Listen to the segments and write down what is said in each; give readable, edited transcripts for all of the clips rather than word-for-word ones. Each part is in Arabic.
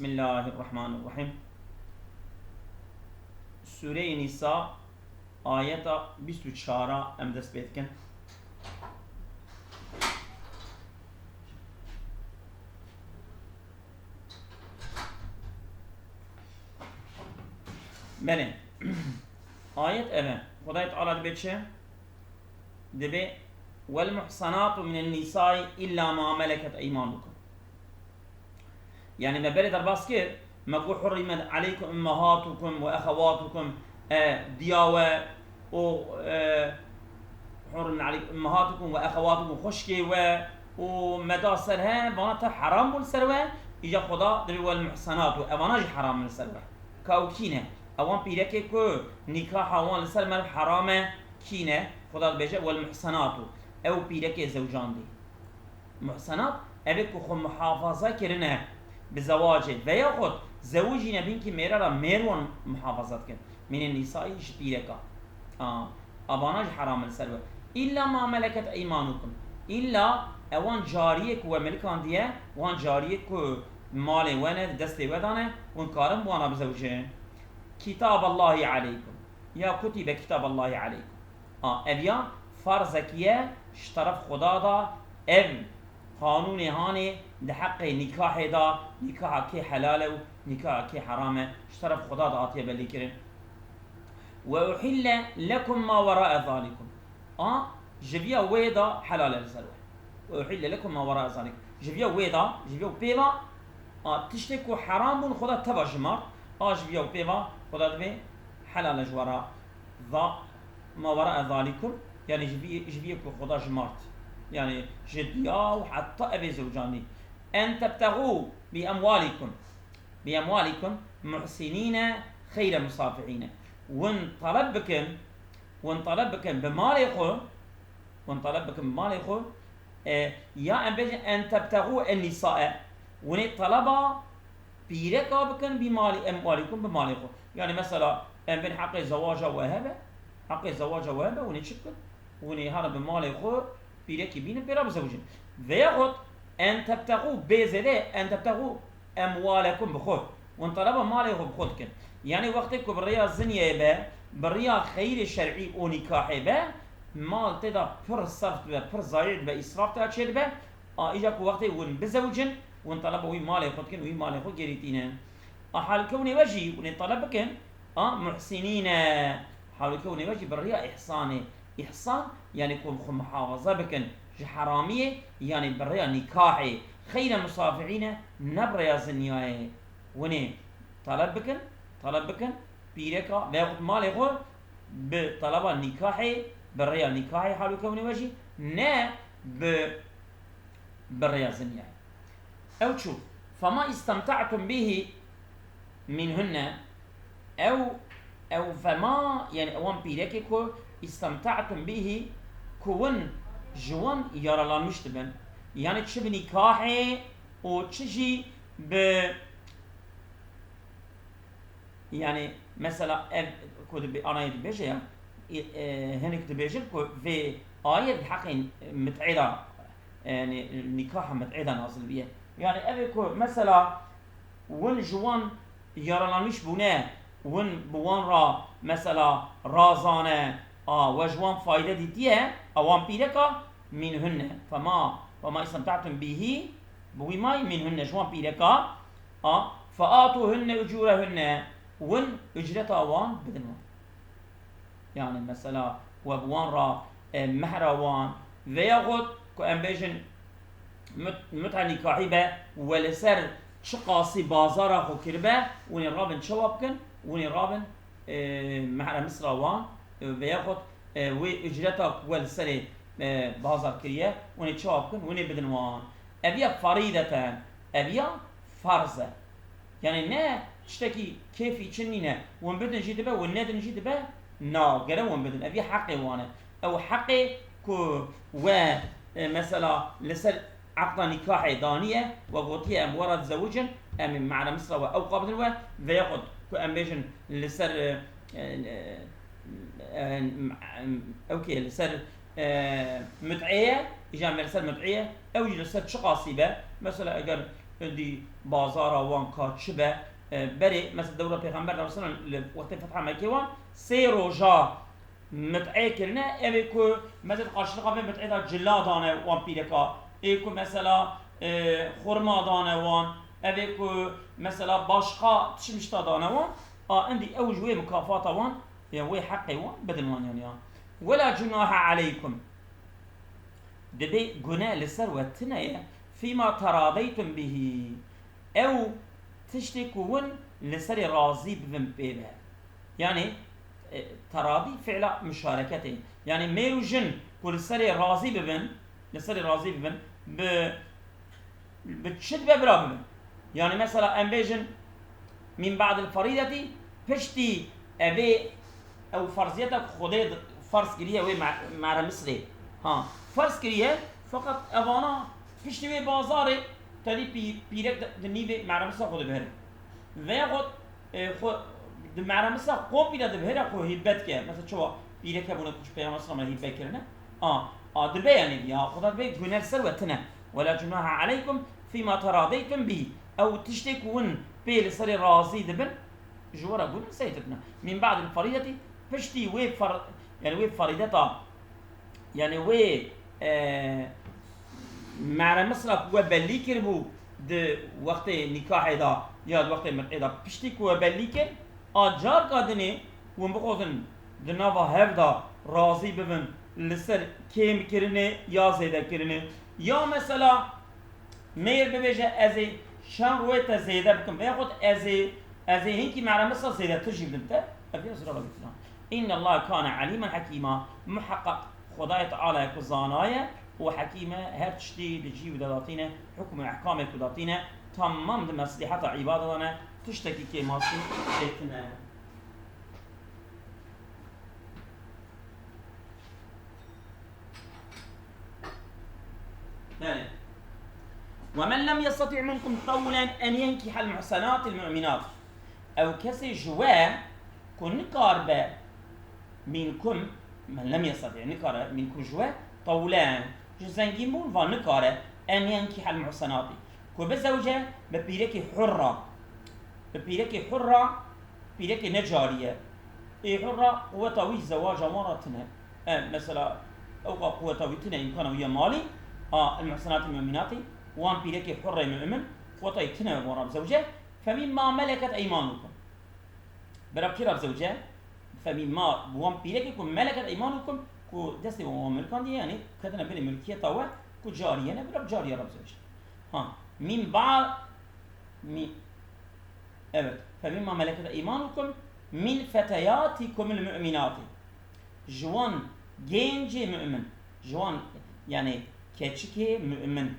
بسم الله الرحمن الرحيم. سورة نساء آيات 24 ام دست بيت كن. بله آيات اما خدای تعالی دبي چه؟ دبي والمحصنات من النساء إلا ما ملكت أيمانكم. يعني ما بلد الباسكير ما حرمت عليكم أمهاتكم وأخواتكم دياوة و حرمت عليكم أمهاتكم وأخواتكم خشكي ومدى سرها بانتا حرام بول سروه إجا خدا دبي والمحصنات وأواناج حرام من سروه كاوكينه اوان بيركي كو نكاح اوان لسر مر حرامه كينه خدا بيجه والمحصنات او بيركي زوجان دي محصنات ابي كو محافظه كرنه بزواج وياخد زوجي نبين كي ميرا ميرون محافظات كن من النساء بيركا اباناج حرام لسر الا ما ملكت ايمانكم الا اوان جاريك وملكان ديه وان جاريك مال وانا دستي ودانه وان كارم وانا بزوجين كتاب الله عليكم يا كتب كتاب الله عليكم ابيا فرزكيه اشترف خدا دا ام قانون هاني ده حق نكاح دا نكاح كي حلاله ونكاح كي حرامه اشترف خدا دا اطيب اللي كرن واحل لكم ما وراء ذلكم جبيا ويدا حلال الزلوه واحل لكم ما وراء ذلك جبيا ويدا جبيا بيلا تشتكوا حرام بون خدا تبا جمار جبيا بيلا خدا دبي حلال جوارا ذا ما وراء ذلكم يعني جبيكم خدا جمارت يعني جديا وحتى ابي زوجاني ان تبتغوا باموالكم محسنين خير مصافحين وان طلبكم بمالكم يا ان تبتغوا النساء وني طلبا بيركا بكن بمال اموالكم بمالكم يعني مثلا بين حق الزواج وهبه وني شكل وني هذا بمالكم بيركي بين بيرا بزوجين وياخد ان تبتغوا بزده ان تبتغوا اموالكم بخود وان طلبا مالكم بخود كن يعني وقتك بريا زنيه به بريا خير شرعي ونكاح به مال تدا پر صرف به پر زايد به اسراف تا چه به اجاك وقت ون بزوجن وان طلب وي مال خود كن وي مال خود جريتينا حال كوني وجهي وان طلبكن محسنين حال كوني وجهي بالرياء احسان يعني كون محافظه بكن حراميه يعني بالرياء نكاحي خير مصافعين نبريا زنياي وني طلبكن بيركا بياخد مال خود بطلب نكاحي بالرياء نكاحي حال كوني وجهي نا بالرياء زنياي أو تشوف فما استمتعتم به منهن أو فما يعني أوان بيركي كو استمتعتم به كون جوان يارلان مشتبن يعني تشب نكاحي و تشجي يعني مثلا كود أنا يدبيجي هنك تبيجي كو في آية بحق متعدة يعني نكاح متعدة نازل بيه يعني أبيكو مثلا ون جوان يارلانيش بونه ون بوان را مثلا رازانه وجوان فايدة ديتيه اوان بيركا منهن فما استمتعتم به بوي ماي منهن جوان بيركا فآتوهن أجورهن ون أجرتا وان بدنوان يعني مثلا وبوان را مهروان وياخد كو امبيجن متع نكاحي به ولسر شقاصي بازار خو كربه وني رابن شوابكن وني رابن محرم مصراوان وياخد واجرتك ولسر بازار كريه وني شوابكن وني بدنوان ابيا فريدة ابيا فرزة يعني نه تشتكي كيفي چنينه ون بدن جيد به ون ندن جيد به نا قالوا ون بدن ابيا حقي وانا او حقي كو و مثلا لسر عقد نكاح دانية وقوتية أم ورد زوجا أم معنا مصر أو قابل وياخد أم بيجن لسر أوكي لسر متعية إجا لسر متعية أو لسر شقاصي به مثلا أجر هندي بازار وان كاتشبه بري مثل دورة پیغمبر رسول وقت فتح مكة وان سي روجا متعه کرنه اوه که مثل قاشق قبل متعه دا جلا دانه وان پیرکا ای که مثلا خورما دانه وان اوه که مثلا باشقا تشمشتا دانه وان عندي او جوي مكافات وان يعني وي حقي وان بدل وان يعني ولا جناح عليكم دبي جناح لسر وتنية فيما تراضيتم به او تشتكون لسر راضي بهم بيبها يعني تراضي فعل مشاركته يعني ميو جن كل سر راضي ببن لسر راضي ببن بتشد ببرا يعني مثلا امبيجن من بعد الفريضة پشتی اوه او فرضیت خود فرض کریه و معرم مصری ها فرض کریه فقط اوانا پشتی و بازار تلی پیرک دنیو معرم مصر خود بهره و خود معرم مصر قوم بیده بهره خود هیبت که مثلا چوا پیرک بونه کش پیغمبر صلی الله علیه و کرنه دربه یعنی بیا خدا دربه گنر سر و تنه ولا جناح عليكم فيما تراضيتم به او تشتكون بيل سر راضي دبن جوارا بون سيتبنا من بعد الفريضة پشتی وی يعني وی فريضتا يعني وی معرم مثلا و بلی کربو ده وقت نکاح دا یا وقت متعه دا پشتی کو بلی کر آجار قادنه و بخوزن ده نوا هفدا راضی ببن لسر کم کرنه یا زیده کرنه یا مثلا میر ببیجه ازی شان روی تا زیده بکن بیا خود ازی هنکی معرم مثلا زیده تجیب دمته افیه سر الله بکنم إن الله كان عليما حكيما محقق خداي تعالى كزانايا وحكيمة هرتشتي لجي وداتينا حكم أحكام كداتينا تمام مصلحة عبادنا تشتكي كماسي شيتنا ومن لم يستطع منكم طولا أن ينكح المحسنات المؤمنات أو كسي جوا كن كاربة منكم من لم يستطع نكارة منكم جوا طولان جزنجين بون ونكارة أن ينكح المحسنات كو بزوجة ببيرك حرة بيرك نجارية حرة قوة زواج مرتنا مثلا أو قوة تنا إمكان ويا مالي المحسنات المؤمنات وان بيرك حرة مؤمن قوة تنا ورا بزوجة فمما ملكت أيمانكم براب كراب زوجة فمما وان بيرككم ملكت أيمانكم كو دستي وان ملكان دي يعني كتنا بين ملكية توا كو جارية أنا براب جارية راب زوجة من بعد فمما ملكت أيمانكم من فتياتكم المؤمنات جوان جينجي مؤمن جوان يعني كتشكي مؤمن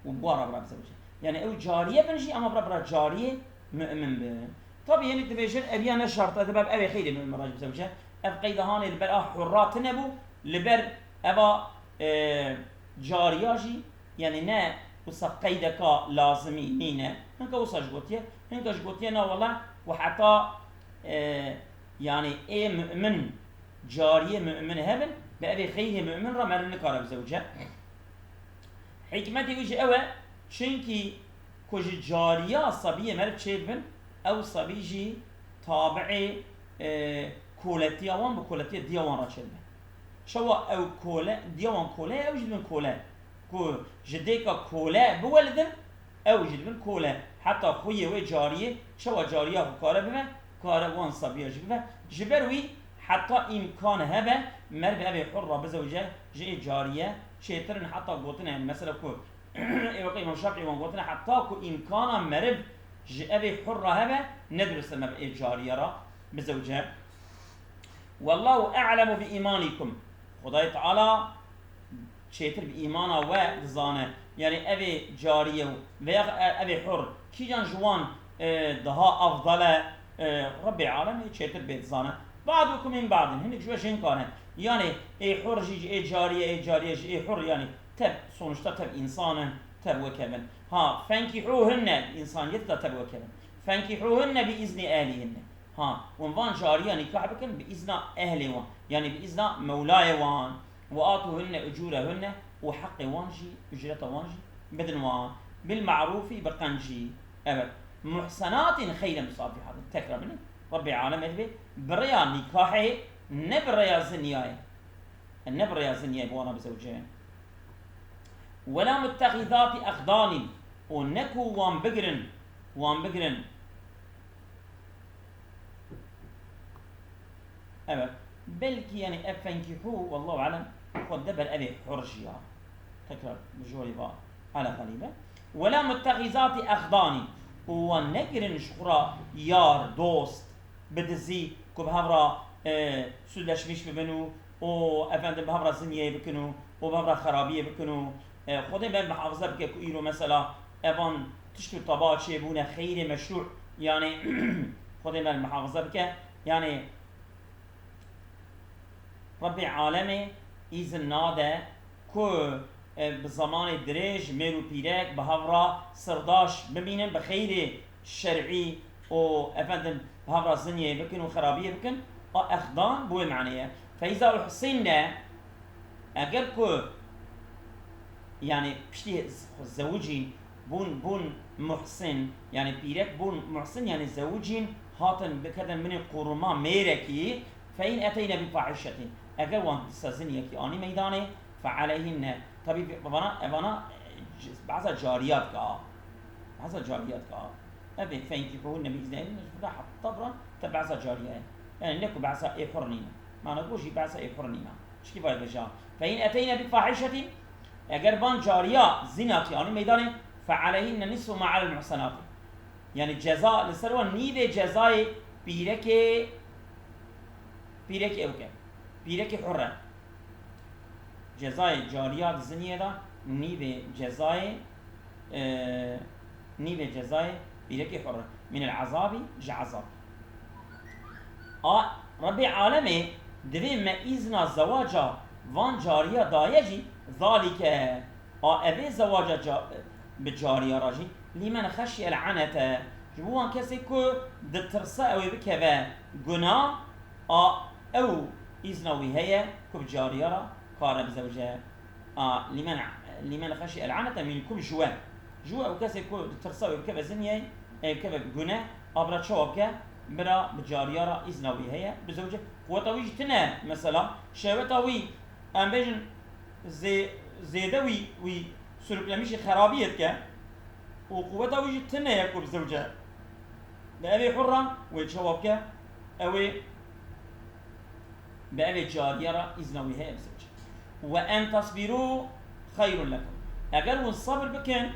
وبوارا براب زوجة يعني او جارية بنجي اما براب جارية مؤمن به طبعا يعني تبيجن ابيانا شرط ادباب ابي خير من المراجع زوجة اف قيده هاني لبر حرات نبو لبر ابا جارياجي يعني نا وصا قيدك لازمي نينا هنك وصا جوتيه هنك جوتيه نا والله وحتى يعني اي مؤمن جارية مؤمن هبن بأبي خيه مؤمن را مرن كارب زوجة حكمتي وجه اوه چنكي كوج جارية صبية مرد شيبن او صبيجي تابعي كولتي اوان بكولتي ديوان را شيبن شو او كولا ديوان كولا او جدبن كولا كو جديكا كولا بولدن او جدبن كولا حتى خويه و جارية شو جارية كارب كارب وان صبية جبروي حتى إمكان هبه مر بأبي حرة بزوجة جاء جارية شيترن حتى قوتنا يعني مثلا كو إيوقي إمام شافعي وان قوتنا حتى كو إمكان مرب جاء أبي حرة هبه ندرس لما بأي جارية را بزوجة والله أعلم بإيمانكم خداي تعالى شيتر بإيمانه وزانه يعني أبي جارية ويا أبي حر كي جان جوان دها أفضل ربي العالمين شيتر بيت زانه بعضكم من بعض هنك جوا شين كانت يعني اي حر جي اي جاريه اي جاريه اي حر يعني تب sonuçta تب انسانا تب وكمن فانكحوهن انسانيتها تب وكمن فانكحوهن باذن اهلهن وانفان جاريه نكاح بكن باذن اهلهن يعني باذن مولاي وان واتوهن اجورهن وحق وانجي اجرته وانجي بدن وان بالمعروف بقنجي أبد محسنات خير مصافحات تكرر مني ربي عالم أدبي بريا نكاحي نبريا زنياي النبريا زنياي بوانا بزوجين ولا متخذات أخدان ونكو وان بقرن أبد بلكي يعني أفنكحوا والله أعلم خد دبل أبي حرجيا تكرر بجوري با على غريبة ولا متخذات أخدان ونقرن شخرا يار دوست بدزي كو بهفرا سودش مش ببنو و أفندم بهفرا زنية بكنو و بهفرا خرابية بكنو خودي بهم محافظة بك كويرو مثلا أفن تشتو طبات شيبونا خير مشروع يعني خودي بهم محافظة بك يعني ربي عالمي إذن ناده كو بزمان دريج ميرو بيرك بهفرا سرداش ببينن بخير شرعي و أفندم بهفرا زنية بكن وخرابية بكن أخدان بوي معنية فإذا الحسين ده أجر كو يعني بشتي زوجين بون محسن يعني بيرك بون محسن يعني زوجين هاتن بكدن من القرما ميركي فإن أتينا بفاحشة أجر وان تستزنية كي آني ميداني فعليهن طبيعي أبانا بعض الجاريات أبي فينكحوهن بإذن الله حتى طبعا تبعض الجاريات يعني نكو بعض حرنينا ما نقولش بعض حرنينا ايش كيف هذا فإن أتينا بفاحشة أجر بان جارية زنا يعني ميدان فعليهن نصف ما على المحصنات يعني جزاء لسروا نيد جزاء بيرك أوكي بيرك حرة جزاء جاريات زنية دا نيب جزاء بيرك حرة من العذاب عذاب ربي عالمي دبي ما إذن زواجا وان جارية دايجي ذلك أبي زواجا بجارية راجي لمن خشي العنة جبوان كسي كو دترسا أو بكبا قنا أو إذن وهي كو بجارية كار بزوجها لمن خشي العنة منكم جوا وكسي كو ترساوي بكبا زنية بكبا جنة أبرا شوابك برا بجاريارا إذنوي هي بزوجها قوتاوي جتنا مثلا شوتاوي أم بيجن زيدوي وي سلوك لمشي خرابيتك وقوتاوي جتنا يكو بزوجها بأبي حرة ويتشوابك أوي بأبي جاريارا إذنوي هي بزوجها وأن تصبروا خير لكم أجل ونصبر بكن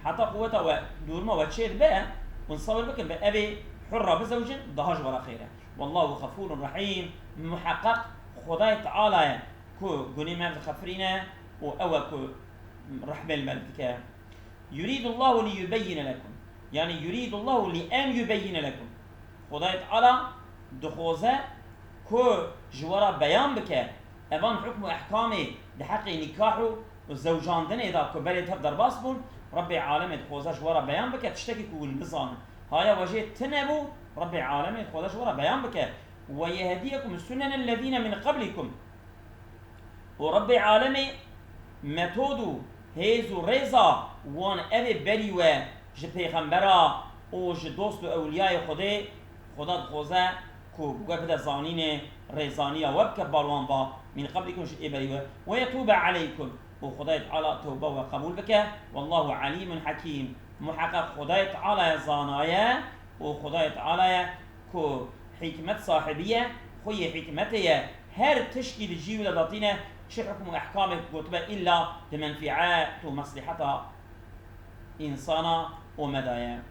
حتى قوته ودورما وتشير بقى ونصبر بكن بأبي حرة بزوج ضهاج ولا خيره والله غفور رحيم محقق خداي تعالى كو غنيمة خفرينا وأو كو رحمة الملكة يريد الله ليبين لكم يعني يريد الله لأن يبين لكم خداي تعالى دخوزة كو جوارا بيان بك أبان حكم أحكامي لحق نكاحه والزوجان دن إذا كبرت هبدر باسبون ربي عالمي خوزاش ورا بيان بك تشتكي كون بزان هاي وجه تنبو ربي عالمي خوزاش ورا بيان بك ويهديكم السنن الذين من قبلكم وربي عالمي متودو هيزو ريزا وان أبي بريوه جي پیغمبرا و جي دوست و أولياء خدا خوزا كو بدا زانين ريزانية وبك بالوان با من قبلكم شيء بريوه ويتوب عليكم وخداي تعالى توبة وقبول بك والله عليم حكيم محقق خداي تعالى زانايا وخداي تعالى كو حكمة صاحبية خوي حكمته هر تشكيل الجيو لداتينا شحكم أحكام كتبة إلا لمنفعات ومصلحة إنسانا ومدايا